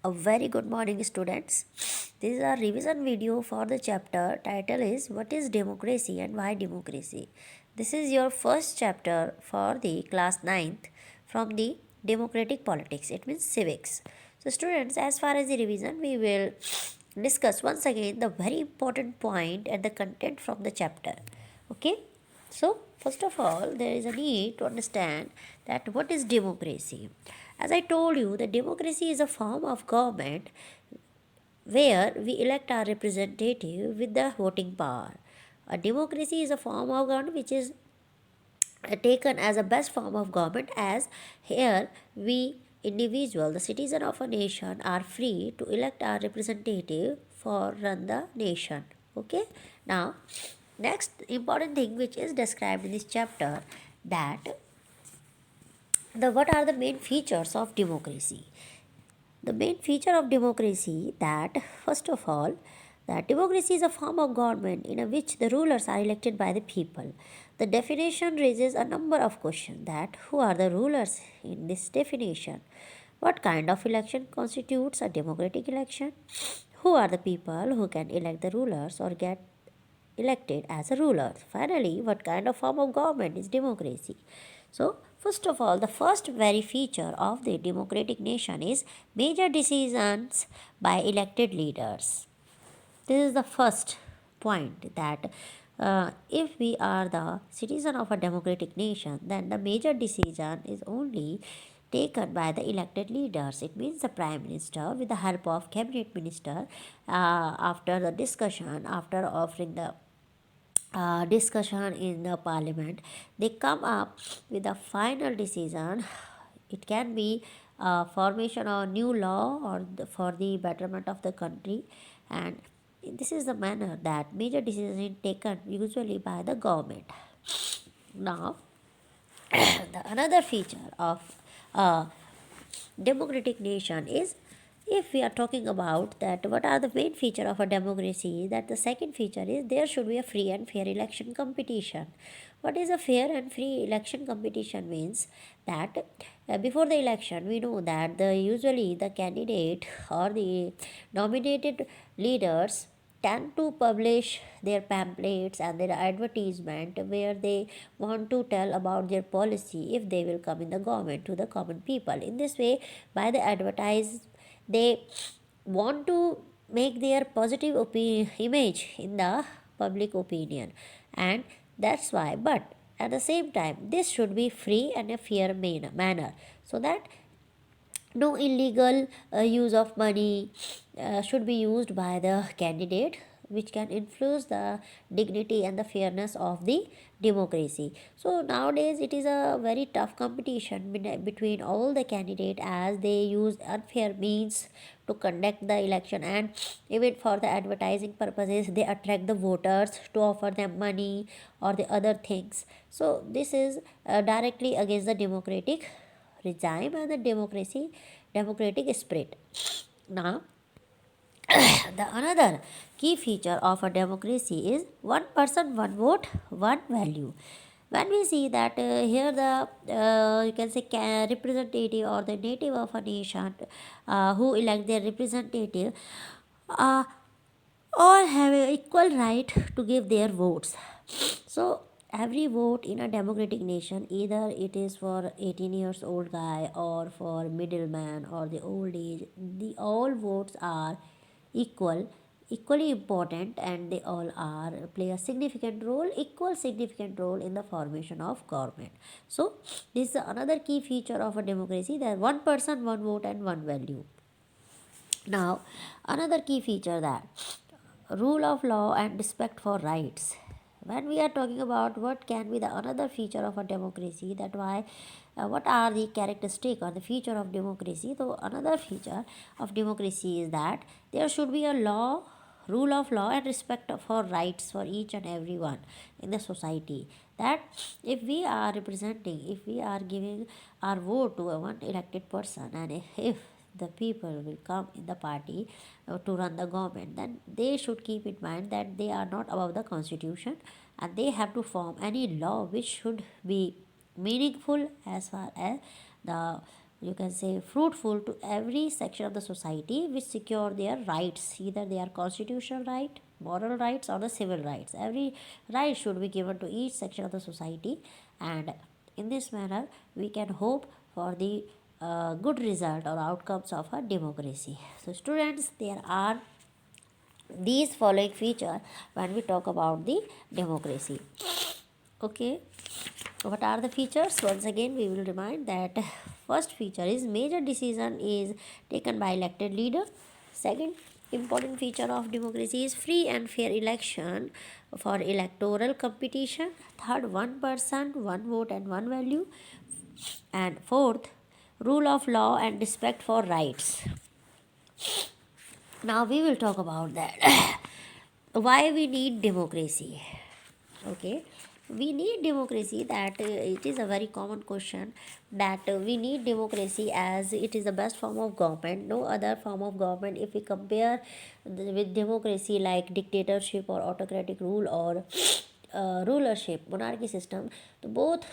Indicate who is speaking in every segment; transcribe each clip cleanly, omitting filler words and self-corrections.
Speaker 1: A very good morning, students. This is our revision video for the chapter. Title is What is Democracy and Why Democracy? This is your first chapter for the class ninth from the Democratic Politics. It means civics. So, students, as far as the revision, we will discuss once again the very important point and the content from the chapter. Okay? So, first of all, there is a need to understand that what is democracy. As I told you, the democracy is a form of government where we elect our representative with the voting power. A democracy is a form of government which is taken as a best form of government, as here we individual, the citizen of a nation, are free to elect our representative for run the nation. Okay. Now, next important thing which is described in this chapter, that the what are the main features of democracy. The main feature of democracy, that first of all, that democracy is a form of government in which the rulers are elected by the people. The definition raises a number of questions, that who are the rulers in this definition? What kind of election constitutes a democratic election? Who are the people who can elect the rulers or get elected as a ruler? Finally, what kind of form of government is democracy? So, first of all, the first very feature of the democratic nation is major decisions by elected leaders. This is the first point, that if we are the citizen of a democratic nation, then the major decision is only taken by the elected leaders. It means the prime minister, with the help of cabinet minister, after the discussion, after offering the discussion in the parliament, they come up with a final decision. It can be formation of new law or for the betterment of the country, and this is the manner that major decisions is taken usually by the government. Now, the another feature of a democratic nation is, if we are talking about that what are the main feature of a democracy, that the second feature is there should be a free and fair election competition. What is a fair and free election competition means, that before the election we know that the usually the candidate or the nominated leaders tend to publish their pamphlets and their advertisement where they want to tell about their policy if they will come in the government to the common people. In this way, by the advertise, they want to make their positive image in the public opinion, and that's why. But at the same time, this should be free and a fair manner, so that no illegal use of money should be used by the candidate, which can influence the dignity and the fairness of the democracy. So nowadays it is a very tough competition between all the candidates, as they use unfair means to conduct the election, and even for the advertising purposes they attract the voters to offer them money or the other things. So this is directly against the democratic regime and the democratic spirit. Now, the another key feature of a democracy is one person, one vote, one value. When we see that here the you can say representative or the native of a nation who elect their representative, uh, all have an equal right to give their votes. So every vote in a democratic nation, either it is for 18 years old guy or for middleman or the old age, the all votes are equal, equally important, and they all are play a significant role, equal significant role in the formation of government. So this is another key feature of a democracy, that one person, one vote, and one value. Now, another key feature, that rule of law and respect for rights. When we are talking about what can be the another feature of a democracy, that why what are the characteristic or the feature of democracy? So another feature of democracy is that there should be a law, rule of law, and respect for rights for each and everyone in the society. That if we are representing, if we are giving our vote to a one elected person, and if the people will come in the party to run the government, then they should keep in mind that they are not above the constitution, and they have to form any law which should be meaningful as far as the you can say fruitful to every section of the society which secure their rights, either they are constitutional right, moral rights, or the civil rights. Every right should be given to each section of the society, and in this manner we can hope for the good result or outcomes of a democracy. So students, there are these following feature when we talk about the democracy. Okay, what are the features? Once again we will remind that first feature is major decision is taken by elected leader. Second important feature of democracy is free and fair election for electoral competition. Third, one person one vote and one value. And fourth, rule of law and respect for rights. Now we will talk about that. Why we need democracy? Okay, we need democracy, that it is a very common question, that we need democracy as it is the best form of government. No other form of government, if we compare with democracy, like dictatorship or autocratic rule or rulership, monarchy system, so both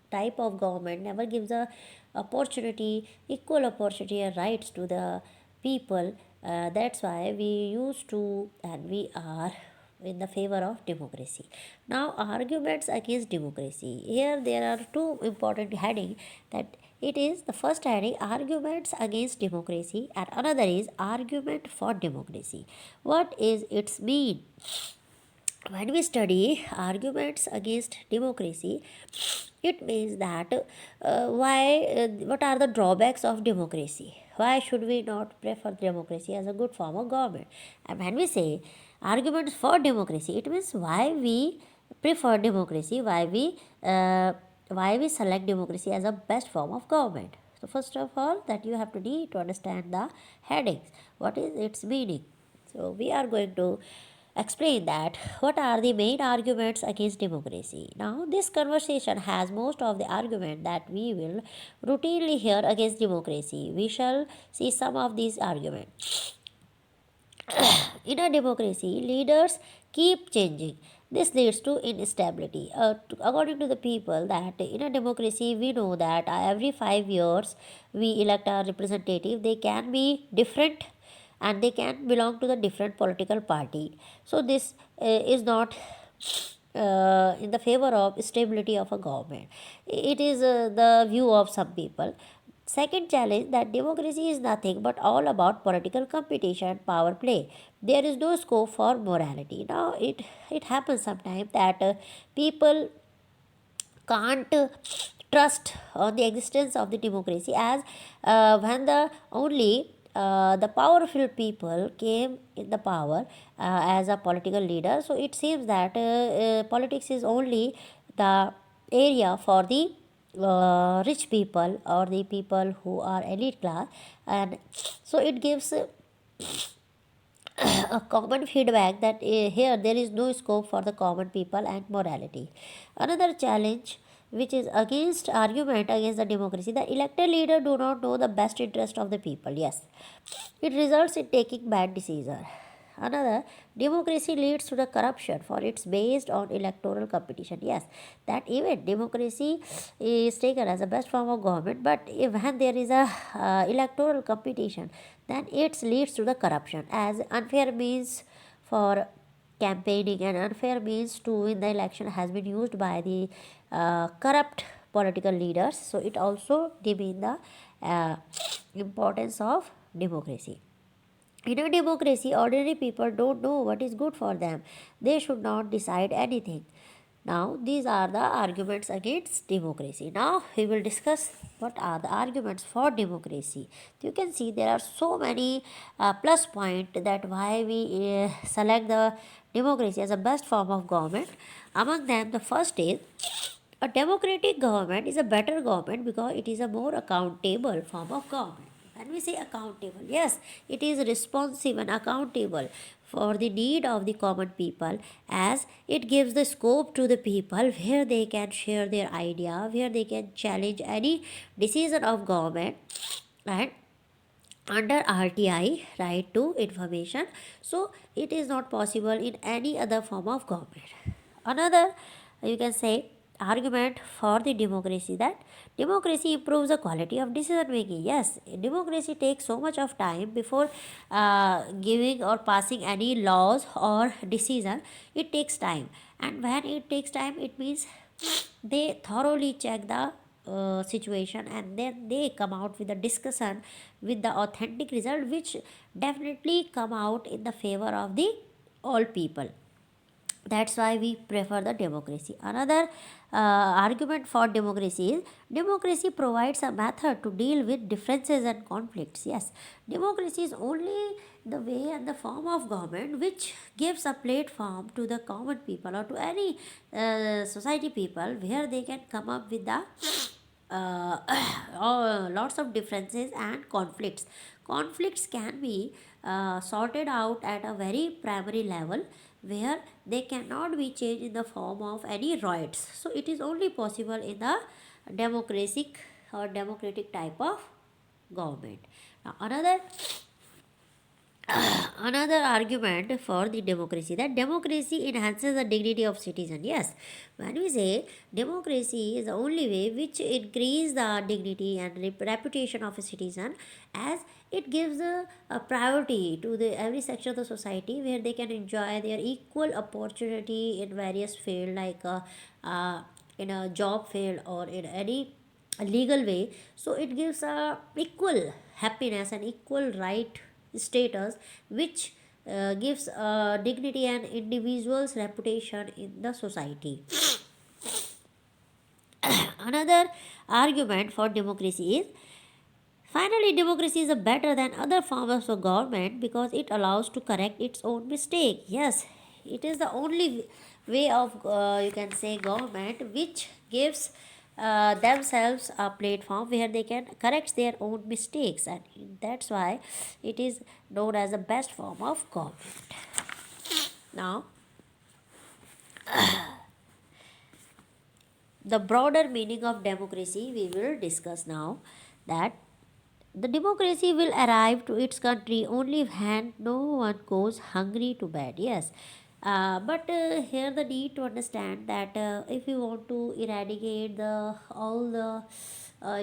Speaker 1: type of government never gives a opportunity, equal opportunity and rights to the people. That's why we used to and we are in the favor of democracy. Now, arguments against democracy. Here there are two important heading, that it is the first heading arguments against democracy and another is argument for democracy. What is its mean? When we study arguments against democracy, it means that what are the drawbacks of democracy? Why should we not prefer democracy as a good form of government? And when we say arguments for democracy, it means why we prefer democracy, why we select democracy as a best form of government. So first of all, that you have to need to understand the headings. What is its meaning? So we are going to explain that what are the main arguments against democracy. Now this conversation has most of the argument that we will routinely hear against democracy. We shall see some of these arguments. In a democracy, leaders keep changing. This leads to instability. According to the people, that in a democracy, we know that every 5 years we elect our representative. They can be different and they can belong to the different political party. So this is not in the favor of stability of a government. It is the view of some people. Second challenge, that democracy is nothing but all about political competition, power play. There is no scope for morality. Now it happens sometimes that people can't trust on the existence of the democracy, as when the only the powerful people came in the power as a political leader. So it seems that politics is only the area for the rich people or the people who are elite class, and so it gives a common feedback that here there is no scope for the common people and morality. Another challenge which is against argument against the democracy, the elected leader do not know the best interest of the people. Yes, it results in taking bad decision. Another, democracy leads to the corruption for it's based on electoral competition. Yes, that even democracy is taken as the best form of government, but when there is a electoral competition, then it leads to the corruption, as unfair means for campaigning and unfair means to win the election has been used by the corrupt political leaders. So it also demean the importance of democracy. In a democracy, ordinary people don't know what is good for them. They should not decide anything. Now, these are the arguments against democracy. Now, we will discuss what are the arguments for democracy. You can see there are so many plus points that why we select the democracy as the best form of government. Among them, the first is a democratic government is a better government because it is a more accountable form of government. When we say accountable, yes, it is responsive and accountable for the need of the common people, as it gives the scope to the people where they can share their idea, where they can challenge any decision of government, and under RTI, right to information. So it is not possible in any other form of government. Another, you can say, argument for the democracy, that democracy improves the quality of decision making. Yes, democracy takes so much of time before giving or passing any laws or decision. It takes time, and when it takes time, it means they thoroughly check the situation, and then they come out with a discussion with the authentic result, which definitely come out in the favor of the all people. That's why we prefer the democracy. Another argument for democracy is democracy provides a method to deal with differences and conflicts. Yes, democracy is only the way and the form of government which gives a platform to the common people or to any society people, where they can come up with the uh, lots of differences and conflicts. Conflicts can be sorted out at a very primary level, where they cannot be changed in the form of any riots. So it is only possible in the democratic or democratic type of government. Now another argument for the democracy, that democracy enhances the dignity of citizen. Yes, when we say democracy is the only way which increase the dignity and reputation of a citizen, as it gives a priority to the every section of the society, where they can enjoy their equal opportunity in various field, like in a job field or in any legal way. So it gives a equal happiness and equal right status, which gives dignity and individual's reputation in the society. Another argument for democracy is, finally, democracy is better than other forms of government because it allows to correct its own mistake. Yes, it is the only way of you can say government which gives themselves a platform where they can correct their own mistakes, and that's why it is known as the best form of government. Now, the broader meaning of democracy we will discuss now, that the democracy will arrive to its country only when no one goes hungry to bed. Yes. But here the need to understand that if you want to eradicate the all the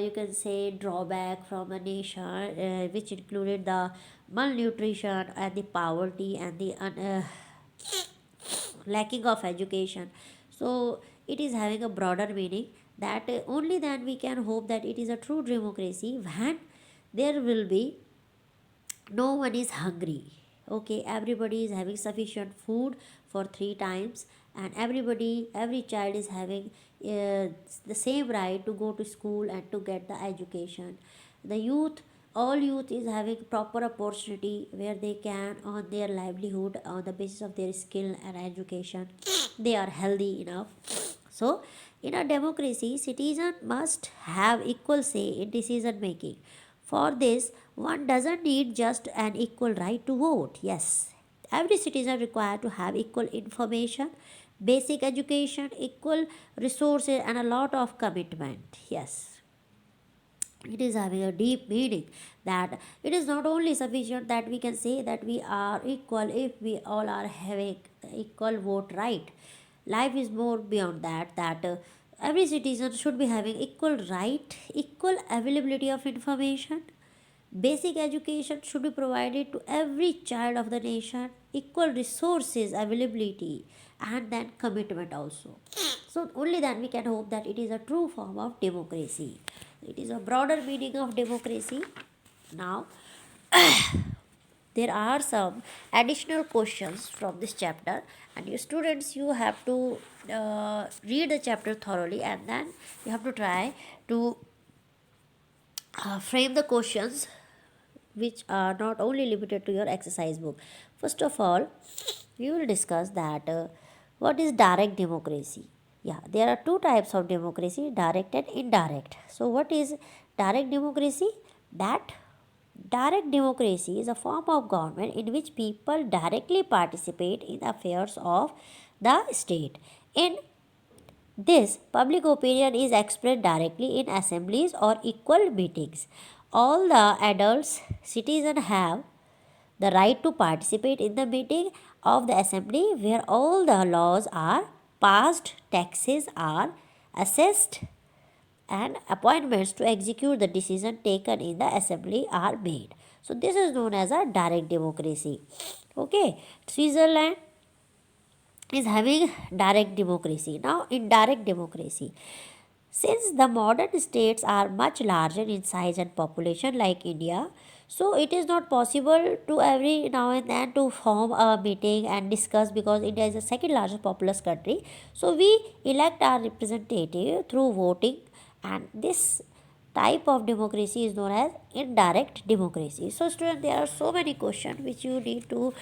Speaker 1: you can say drawback from a nation, which included the malnutrition and the poverty and the lacking of education. So it is having a broader meaning, that only then we can hope that it is a true democracy when there will be no one is hungry. Okay, everybody is having sufficient food for 3 times, and every child is having the same right to go to school and to get the education. The youth, all youth is having proper opportunity where they can earn their livelihood on the basis of their skill and education. They are healthy enough. So in a democracy, citizen must have equal say in decision making. For this, one doesn't need just an equal right to vote. Yes, every citizen required to have equal information, basic education, equal resources, and a lot of commitment. Yes, it is having a deep meaning, that it is not only sufficient that we can say that we are equal if we all are having equal vote right. Life is more beyond that, that every citizen should be having equal right, equal availability of information. Basic education should be provided to every child of the nation, equal resources availability, and then commitment also. So only then we can hope that it is a true form of democracy. It is a broader meaning of democracy. Now, there are some additional questions from this chapter, and you students, you have to read the chapter thoroughly, and then you have to try to frame the questions, which are not only limited to your exercise book. First of all, we will discuss that what is direct democracy. Yeah, there are two types of democracy, direct and indirect. So what is direct democracy? That direct democracy is a form of government in which people directly participate in affairs of the state. In this, public opinion is expressed directly in assemblies or equal meetings. All the adults, citizens have the right to participate in the meeting of the assembly where all the laws are passed, taxes are assessed, and appointments to execute the decision taken in the assembly are made. So this is known as a direct democracy. Okay, Switzerland is having direct democracy. Now, in direct democracy, since the modern states are much larger in size and population like India, so it is not possible to every now and then to form a meeting and discuss, because India is the second largest populous country. So we elect our representative through voting, and this type of democracy is known as indirect democracy. So student, there are so many questions which you need to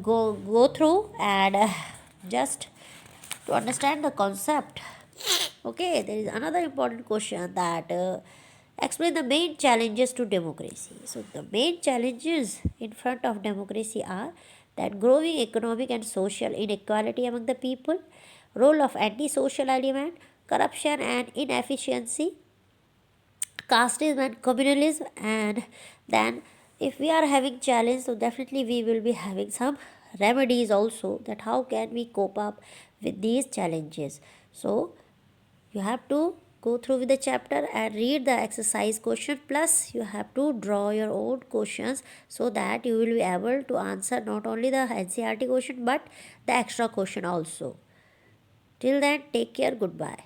Speaker 1: go through, and just to understand the concept. Okay, there is another important question that explain the main challenges to democracy. So the main challenges in front of democracy are that growing economic and social inequality among the people, role of anti-social element, corruption and inefficiency, casteism and communalism. And then if we are having challenge, so definitely we will be having some remedies also, that how can we cope up with these challenges. So you have to go through with the chapter and read the exercise question, plus you have to draw your own questions, so that you will be able to answer not only the NCERT question but the extra question also. Till then, take care, goodbye.